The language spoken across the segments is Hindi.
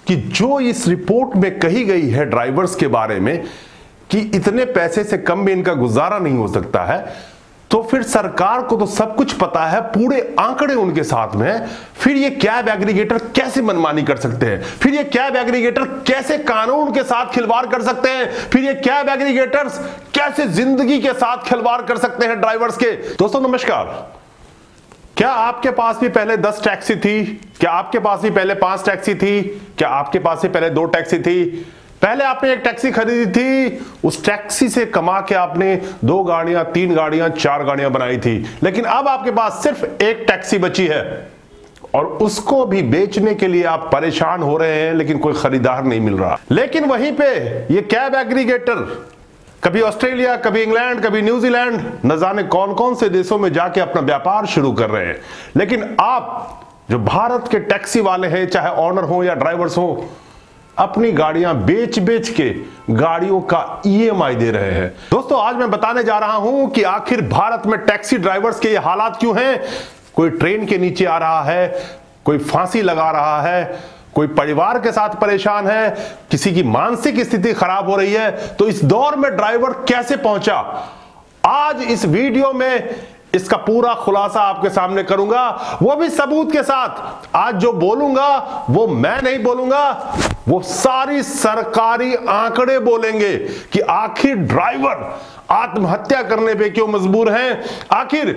कि जो इस रिपोर्ट में कही गई है ड्राइवर्स के बारे में कि इतने पैसे से कम में इनका गुजारा नहीं हो सकता है, तो फिर सरकार को तो सब कुछ पता है, पूरे आंकड़े उनके साथ में है। फिर ये कैब एग्रीगेटर कैसे मनमानी कर सकते हैं? फिर ये कैब एग्रीगेटर कैसे कानून के साथ खिलवाड़ कर सकते हैं? फिर ये कैब एग्रीगेटर्स कैसे जिंदगी के साथ खिलवाड़ कर सकते हैं ड्राइवर्स के? दोस्तों नमस्कार। क्या आपके पास भी पहले 10 टैक्सी थी? क्या आपके पास भी पहले 5 टैक्सी थी? क्या आपके पास भी पहले 2 टैक्सी थी? पहले आपने एक टैक्सी खरीदी थी, उस टैक्सी से कमा के आपने 2 गाड़ियां, 3 गाड़ियां, 4 गाड़ियां बनाई थी, लेकिन अब आपके पास सिर्फ एक टैक्सी बची है और उसको भी बेचने के लिए आप परेशान हो रहे हैं, लेकिन कोई खरीदार नहीं मिल रहा। लेकिन वहीं पे ये कैब एग्रीगेटर कभी ऑस्ट्रेलिया, कभी इंग्लैंड, कभी न्यूजीलैंड, न जाने कौन कौन से देशों में जाके अपना व्यापार शुरू कर रहे हैं। लेकिन आप जो भारत के टैक्सी वाले हैं, चाहे ऑनर हो या ड्राइवर्स हो, अपनी गाड़ियां बेच बेच के गाड़ियों का ईएमआई दे रहे हैं। दोस्तों आज मैं बताने जा रहा हूं कि आखिर भारत में टैक्सी ड्राइवर्स के ये हालात क्यों हैं। कोई ट्रेन के नीचे आ रहा है, कोई फांसी लगा रहा है, कोई परिवार के साथ परेशान है, किसी की मानसिक स्थिति खराब हो रही है, तो इस दौर में ड्राइवर कैसे पहुंचा, आज इस वीडियो में इसका पूरा खुलासा आपके सामने करूंगा, वो भी सबूत के साथ। आज जो बोलूंगा वो मैं नहीं बोलूंगा, वो सारी सरकारी आंकड़े बोलेंगे कि आखिर ड्राइवर आत्महत्या करने पे क्यों मजबूर हैं। आखिर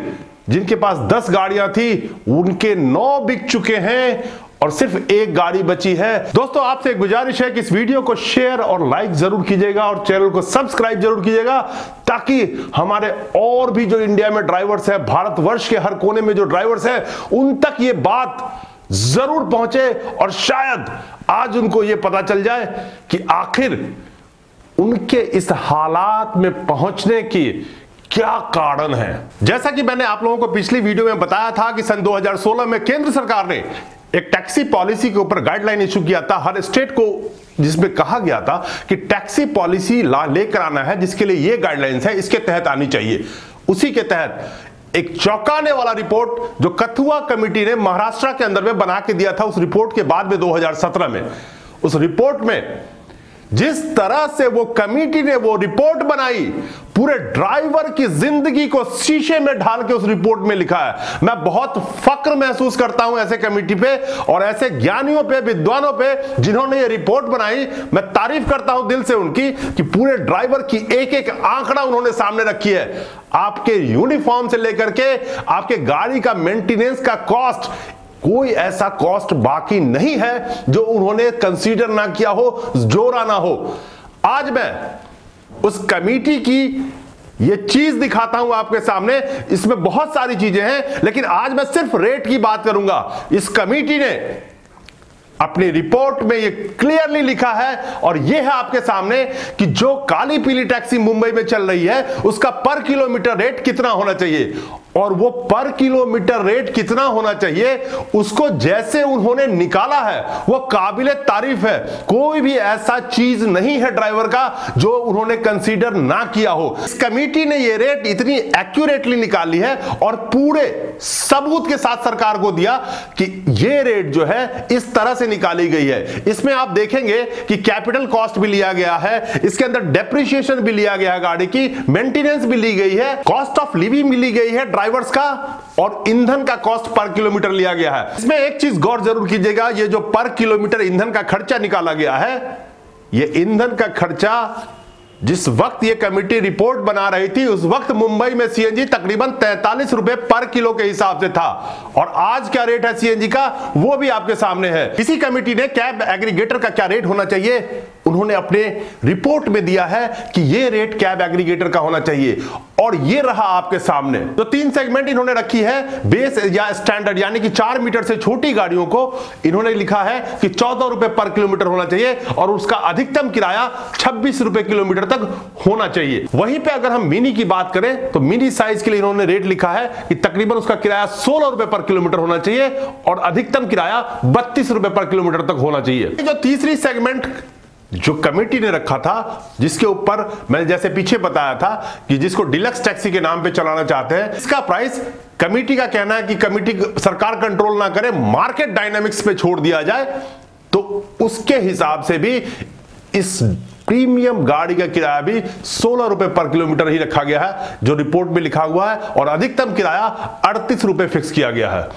जिनके पास 10 गाड़ियां थी उनके 9 बिक चुके हैं और सिर्फ एक गाड़ी बची है। दोस्तों आपसे एक गुजारिश है कि इस वीडियो को शेयर और लाइक जरूर कीजिएगा और चैनल को सब्सक्राइब जरूर कीजिएगा, ताकि हमारे और भी जो इंडिया में ड्राइवर्स है, भारतवर्ष के हर कोने में जो ड्राइवर्स है, उन तक ये बात जरूर पहुंचे और शायद आज उनको ये पता चल जाए कि आखिर उनके इस हालात में पहुंचने की क्या कारण है। जैसा कि मैंने आप लोगों को पिछली वीडियो में बताया था कि सन 2016 में केंद्र सरकार ने एक टैक्सी पॉलिसी के ऊपर गाइडलाइन इशू किया था हर स्टेट को, जिसमें कहा गया था कि टैक्सी पॉलिसी लेकर आना है, जिसके लिए ये गाइडलाइंस है, इसके तहत आनी चाहिए। उसी के तहत एक चौंकाने वाला रिपोर्ट जो कथुआ कमेटी ने महाराष्ट्र के अंदर में बना के दिया था, उस रिपोर्ट के बाद में 2017 में, उस रिपोर्ट में जिस तरह से वो कमेटी ने वो रिपोर्ट बनाई, पूरे ड्राइवर की जिंदगी को शीशे में ढाल के उस रिपोर्ट में लिखा है। मैं बहुत फक्र महसूस करता हूं ऐसे कमेटी पे और ऐसे ज्ञानियों पे, विद्वानों पे, जिन्होंने ये रिपोर्ट बनाई। मैं तारीफ करता हूं दिल से उनकी कि पूरे ड्राइवर की एक एक आंकड़ा उन्होंने सामने रखी है। आपके यूनिफॉर्म से लेकर के आपके गाड़ी का मेंटेनेंस का कॉस्ट, कोई ऐसा कॉस्ट बाकी नहीं है जो उन्होंने कंसीडर ना किया हो, जोड़ा ना हो। आज मैं उस कमेटी की ये चीज दिखाता हूं आपके सामने। इसमें बहुत सारी चीजें हैं, लेकिन आज मैं सिर्फ रेट की बात करूंगा। इस कमेटी ने अपनी रिपोर्ट में ये क्लियरली लिखा है और ये है आपके सामने कि जो काली पीली टैक्सी मुंबई में चल रही है उसका पर किलोमीटर रेट कितना होना चाहिए, और वो पर किलोमीटर रेट कितना होना चाहिए उसको जैसे उन्होंने निकाला है वो काबिले तारीफ है। कोई भी ऐसा चीज नहीं है ड्राइवर का जो उन्होंने कंसीडर ना किया हो। इस कमेटी ने ये रेट इतनी एक्यूरेटली निकाली है और पूरे सबूत के साथ सरकार को दिया कि ये रेट जो है इस तरह से निकाली गई है। इसमें आप देखेंगे कि कैपिटल कॉस्ट भी लिया गया है, इसके अंदर डेप्रिसिएशन भी लिया गया है, गाड़ी की मेंटेनेंस भी ली गई है, कॉस्ट ऑफ लिविंग भी ली गई है ड्राइवर्स का, और ईंधन का कॉस्ट पर किलोमीटर लिया गया है। इसमें एक चीज गौर जरूर कीजिएगा, ये जो पर किलोमीटर ईंधन का खर्चा निकाला गया है, ये ईंधन का खर्चा जिस वक्त ये कमेटी रिपोर्ट बना रही थी उस वक्त मुंबई में सीएनजी तकरीबन 43 रुपए पर किलो के हिसाब से था, और आज क्या रेट है सीएनजी का वो भी आपके सामने है। इसी कमेटी ने कैब एग्रीगेटर का क्या रेट होना चाहिए उन्होंने अपने रिपोर्ट में दिया है कि ये रेट कैब एग्रीगेटर का होना चाहिए, और ये रहा आपके सामने। तो 3 सेगमेंट इन्होंने रखी है, बेस या स्टैंडर्ड, यानी कि 4 मीटर से छोटी गाड़ियों को इन्होंने लिखा है कि 14 रुपए पर किलोमीटर होना चाहिए और उसका अधिकतम किराया 26 रुपए किलोमीटर तक होना चाहिए। वहीं पे अगर हम मिनी की बात करें तो मिनी साइज के लिए इन्होंने रेट लिखा है कि तकरीबन उसका किराया 16 रुपए पर किलोमीटर होना चाहिए और अधिकतम किराया 32 रुपए पर किलोमीटर तक होना चाहिए। जो तीसरी सेगमेंट जो कमेटी ने रखा था, जिसके ऊपर मैंने जैसे पीछे बताया था कि जिसको डिलक्स टैक्सी के नाम पे चलाना चाहते हैं, इसका प्राइस कमेटी का कहना है कि कमेटी सरकार कंट्रोल ना करे, मार्केट डायनामिक्स पे छोड़ दिया जाए। तो उसके हिसाब से भी इस प्रीमियम गाड़ी का किराया भी 16 रुपए पर किलोमीटर ही रखा गया है, जो रिपोर्ट में लिखा हुआ है, और अधिकतम किराया 38 रुपए फिक्स किया गया है।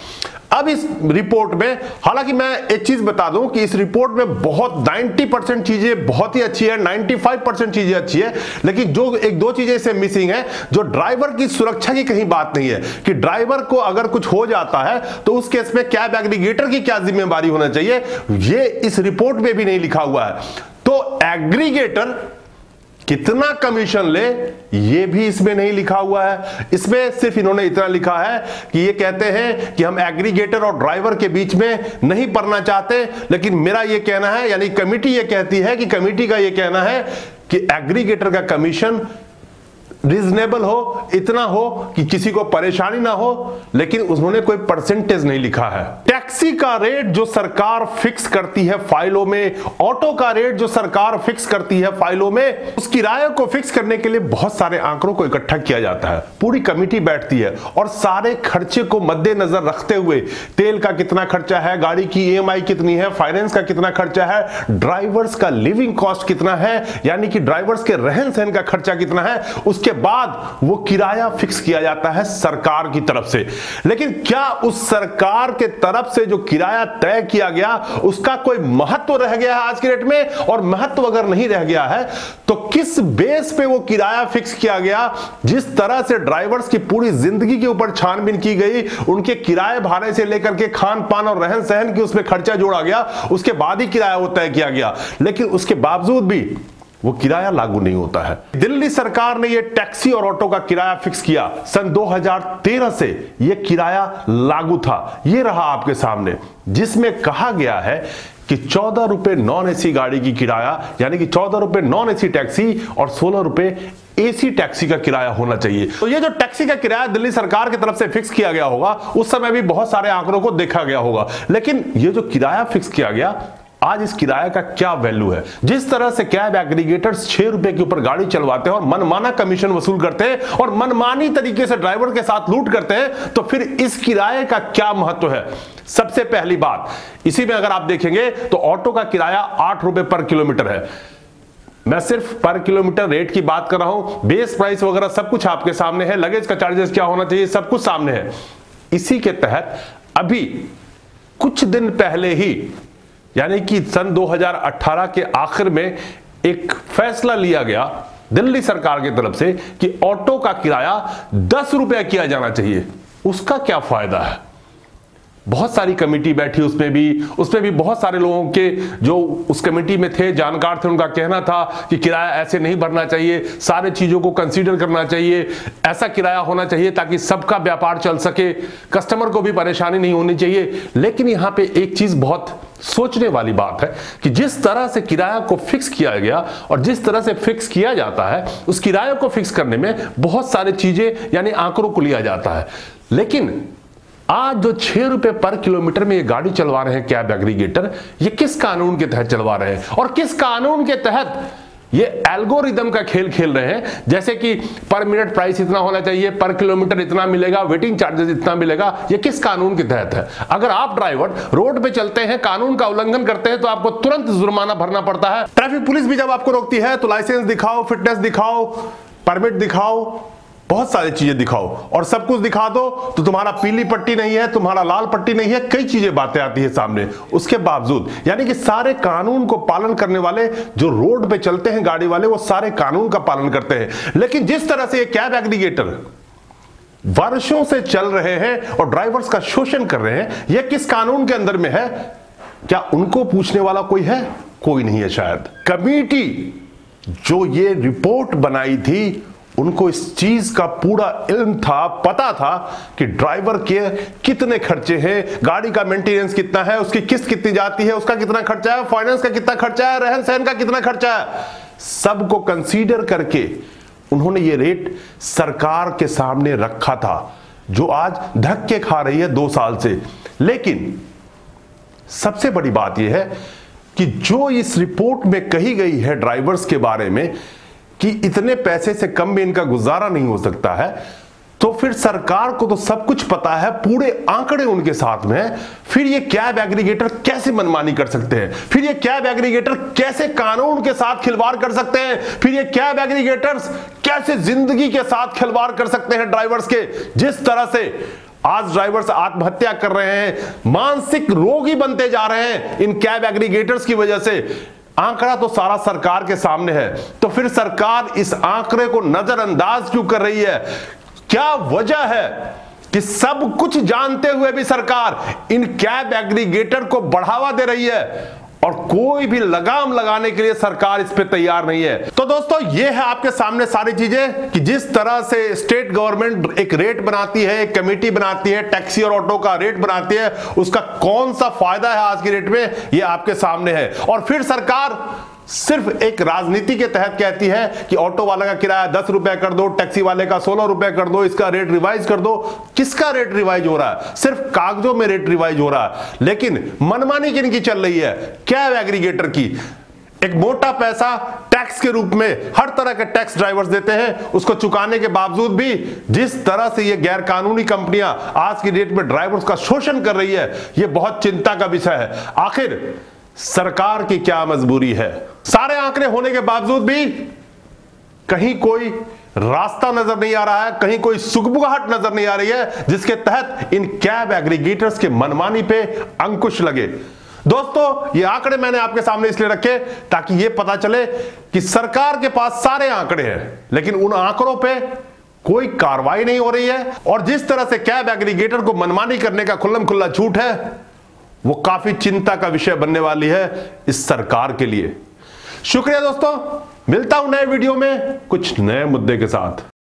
अब इस रिपोर्ट में, हालांकि मैं एक चीज बता दूं कि इस रिपोर्ट में बहुत 90% चीजें बहुत ही अच्छी है, 95% चीजें अच्छी है, लेकिन जो एक दो चीजें इससे मिसिंग है, जो ड्राइवर की सुरक्षा की कहीं बात नहीं है कि ड्राइवर को अगर कुछ हो जाता है तो उस केस में कैब एग्रीगेटर की क्या जिम्मेदारी होना चाहिए, ये इस रिपोर्ट में भी नहीं लिखा हुआ है। तो एग्रीगेटर कितना कमीशन ले ये भी इसमें नहीं लिखा हुआ है। इसमें सिर्फ इन्होंने इतना लिखा है कि ये कहते हैं कि हम एग्रीगेटर और ड्राइवर के बीच में नहीं पड़ना चाहते, लेकिन मेरा ये कहना है, यानी कमिटी ये कहती है कि कमिटी का ये कहना है कि एग्रीगेटर का कमीशन रीजनेबल हो, इतना हो कि किसी को परेशानी ना हो, लेकिन उन्होंने कोई परसेंटेज नहीं लिखा है। टैक्सी का रेट जो सरकार फिक्स करती है फाइलों में, ऑटो का रेट जो सरकार फिक्स करती है फाइलों में, उस किराए को फिक्स करने के लिए बहुत सारे आंकड़ों को इकट्ठा किया जाता है। पूरी कमेटी बैठती है और सारे खर्चे को मद्देनजर रखते हुए, तेल का कितना खर्चा है, गाड़ी की EMI कितनी है, फाइनेंस का कितना खर्चा है, ड्राइवर्स का लिविंग कॉस्ट कितना है, यानी कि ड्राइवर्स के रहन सहन का खर्चा कितना है, उसके बाद वो किराया फिक्स किया जाता है सरकार की तरफ से। लेकिन क्या उस सरकार के तरफ से जो किराया तय किया गया उसका कोई महत्व रह गया है आज की डेट में? और महत्व अगर नहीं रह गया है तो किस बेस पे वो किराया फिक्स किया गया? जिस तरह से ड्राइवर्स की पूरी जिंदगी के ऊपर छानबीन की गई, उनके किराए भाड़े से लेकर के खान पान और रहन सहन की उसमें खर्चा जोड़ा गया, उसके बाद ही किराया वो तय किया गया, लेकिन उसके बावजूद भी वो किराया लागू नहीं होता है। दिल्ली सरकार ने ये टैक्सी और ऑटो का किराया फिक्स किया सन 2013 से ये किराया लागू था। ये रहा आपके सामने, जिसमें कहा गया है कि 14 रुपए नॉन एसी गाड़ी की किराया, यानी कि 14 रुपए नॉन एसी टैक्सी और 16 रुपए एसी टैक्सी का किराया होना चाहिए। तो ये जो टैक्सी का किराया दिल्ली सरकार की तरफ से फिक्स किया गया होगा, उस समय भी बहुत सारे आंकड़ों को देखा गया होगा, लेकिन ये जो किराया फिक्स किया गया, आज इस किराए का क्या वैल्यू है? जिस तरह से कैब एग्रीगेटर्स 6 रुपए के ऊपर गाड़ी चलवाते हैं और मनमाना कमीशन वसूल करते हैं और मनमानी तरीके से ड्राइवर के साथ लूट करते हैं, तो फिर इस किराए का क्या महत्व है? सबसे पहली बात, इसी में अगर आप देखेंगे तो ऑटो का किराया 8 रुपए पर किलोमीटर है। मैं सिर्फ पर किलोमीटर रेट की बात कर रहा हूं, बेस प्राइस वगैरह सब कुछ आपके सामने है, लगेज का चार्जेस क्या होना चाहिए सब कुछ सामने है। इसी के तहत अभी कुछ दिन पहले ही, यानी कि सन 2018 के आखिर में एक फैसला लिया गया दिल्ली सरकार की तरफ से कि ऑटो का किराया 10 रुपया किया जाना चाहिए। उसका क्या फायदा है? बहुत सारी कमेटी बैठी, उसमें भी बहुत सारे लोगों के जो उस कमेटी में थे, जानकार थे, उनका कहना था कि किराया ऐसे नहीं भरना चाहिए, सारे चीजों को कंसीडर करना चाहिए, ऐसा किराया होना चाहिए ताकि सबका व्यापार चल सके, कस्टमर को भी परेशानी नहीं होनी चाहिए। लेकिन यहां पे एक चीज बहुत सोचने वाली बात है कि जिस तरह से किराया को फिक्स किया गया और जिस तरह से फिक्स किया जाता है, उस किराए को फिक्स करने में बहुत सारी चीजें यानी आंकड़ों को लिया जाता है। लेकिन आज जो 6 रुपए पर किलोमीटर में ये गाड़ी चलवा रहे हैं कैब एग्रीगेटर, ये किस कानून के तहत चलवा रहे हैं और किस कानून के तहत ये एल्गोरिदम का खेल खेल रहे हैं? जैसे कि पर मिनट प्राइस इतना होना चाहिए, पर किलोमीटर इतना मिलेगा, वेटिंग चार्जेस इतना मिलेगा, ये किस कानून के तहत है? अगर आप ड्राइवर रोड पे चलते हैं, कानून का उल्लंघन करते हैं, तो आपको तुरंत जुर्माना भरना पड़ता है। ट्रैफिक पुलिस भी जब आपको रोकती है तो लाइसेंस दिखाओ, फिटनेस दिखाओ, परमिट दिखाओ, बहुत सारी चीजें दिखाओ, और सब कुछ दिखा दो तो तुम्हारा पीली पट्टी नहीं है, तुम्हारा लाल पट्टी नहीं है, कई चीजें बातें आती है सामने। उसके बावजूद यानी कि सारे कानून को पालन करने वाले जो रोड पे चलते हैं गाड़ी वाले, वो सारे कानून का पालन करते हैं। लेकिन जिस तरह से ये कैब एग्रीगेटर वर्षों से चल रहे हैं और ड्राइवर्स का शोषण कर रहे हैं, यह किस कानून के अंदर में है? क्या उनको पूछने वाला कोई है? कोई नहीं है शायद। कमेटी जो ये रिपोर्ट बनाई थी, उनको इस चीज का पूरा इल्म था, पता था कि ड्राइवर के कितने खर्चे हैं, गाड़ी का मेंटेनेंस कितना है, उसकी किस्त कितनी जाती है, उसका कितना खर्चा है, फाइनेंस का कितना खर्चा है, रहन सहन का कितना खर्चा है, सबको कंसीडर करके उन्होंने ये रेट सरकार के सामने रखा था, जो आज धक्के खा रही है 2 साल से। लेकिन सबसे बड़ी बात यह है कि जो इस रिपोर्ट में कही गई है ड्राइवर्स के बारे में कि इतने पैसे से कम में इनका गुजारा नहीं हो सकता है, तो फिर सरकार को तो सब कुछ पता है, पूरे आंकड़े उनके साथ में है। फिर ये कैब एग्रीगेटर कैसे मनमानी कर सकते हैं? फिर ये कैब एग्रीगेटर कैसे कानून के साथ खिलवाड़ कर सकते हैं? फिर ये कैब एग्रीगेटर्स कैसे जिंदगी के साथ खिलवाड़ कर सकते हैं ड्राइवर्स के? जिस तरह से आज ड्राइवर्स आत्महत्या कर रहे हैं, मानसिक रोगी बनते जा रहे हैं इन कैब एग्रीगेटर्स की वजह से, आंकड़ा तो सारा सरकार के सामने है। तो फिर सरकार इस आंकड़े को नजरअंदाज क्यों कर रही है? क्या वजह है कि सब कुछ जानते हुए भी सरकार इन कैब एग्रीगेटर को बढ़ावा दे रही है और कोई भी लगाम लगाने के लिए सरकार इस पे तैयार नहीं है? तो दोस्तों, ये है आपके सामने सारी चीजें कि जिस तरह से स्टेट गवर्नमेंट एक रेट बनाती है, एक कमेटी बनाती है, टैक्सी और ऑटो का रेट बनाती है, उसका कौन सा फायदा है आज की रेट में, ये आपके सामने है। और फिर सरकार सिर्फ एक राजनीति के तहत कहती है कि ऑटो वाला का किराया 10 रुपए कर दो, टैक्सी वाले का 16 रुपए कर दो, इसका रेट रिवाइज कर दो। किसका रेट रिवाइज हो रहा है? सिर्फ कागजों में रेट रिवाइज हो रहा है, लेकिन मनमानी किनकी चल रही है? कैब एग्रीगेटर की। एक मोटा पैसा टैक्स के रूप में हर तरह के टैक्स ड्राइवर्स देते हैं, उसको चुकाने के बावजूद भी जिस तरह से ये गैर कानूनी कंपनियां आज की डेट में ड्राइवर्स का शोषण कर रही है, ये बहुत चिंता का विषय है। आखिर सरकार की क्या मजबूरी है? सारे आंकड़े होने के बावजूद भी कहीं कोई रास्ता नजर नहीं आ रहा है, कहीं कोई सुगबुगाहट नजर नहीं आ रही है जिसके तहत इन कैब एग्रीगेटर्स के मनमानी पे अंकुश लगे। दोस्तों, ये आंकड़े मैंने आपके सामने इसलिए रखे ताकि ये पता चले कि सरकार के पास सारे आंकड़े हैं, लेकिन उन आंकड़ों पे कोई कार्रवाई नहीं हो रही है। और जिस तरह से कैब एग्रीगेटर को मनमानी करने का खुल्लम खुल्ला झूठ है, वो काफी चिंता का विषय बनने वाली है इस सरकार के लिए। शुक्रिया दोस्तों, मिलता हूं नए वीडियो में कुछ नए मुद्दे के साथ।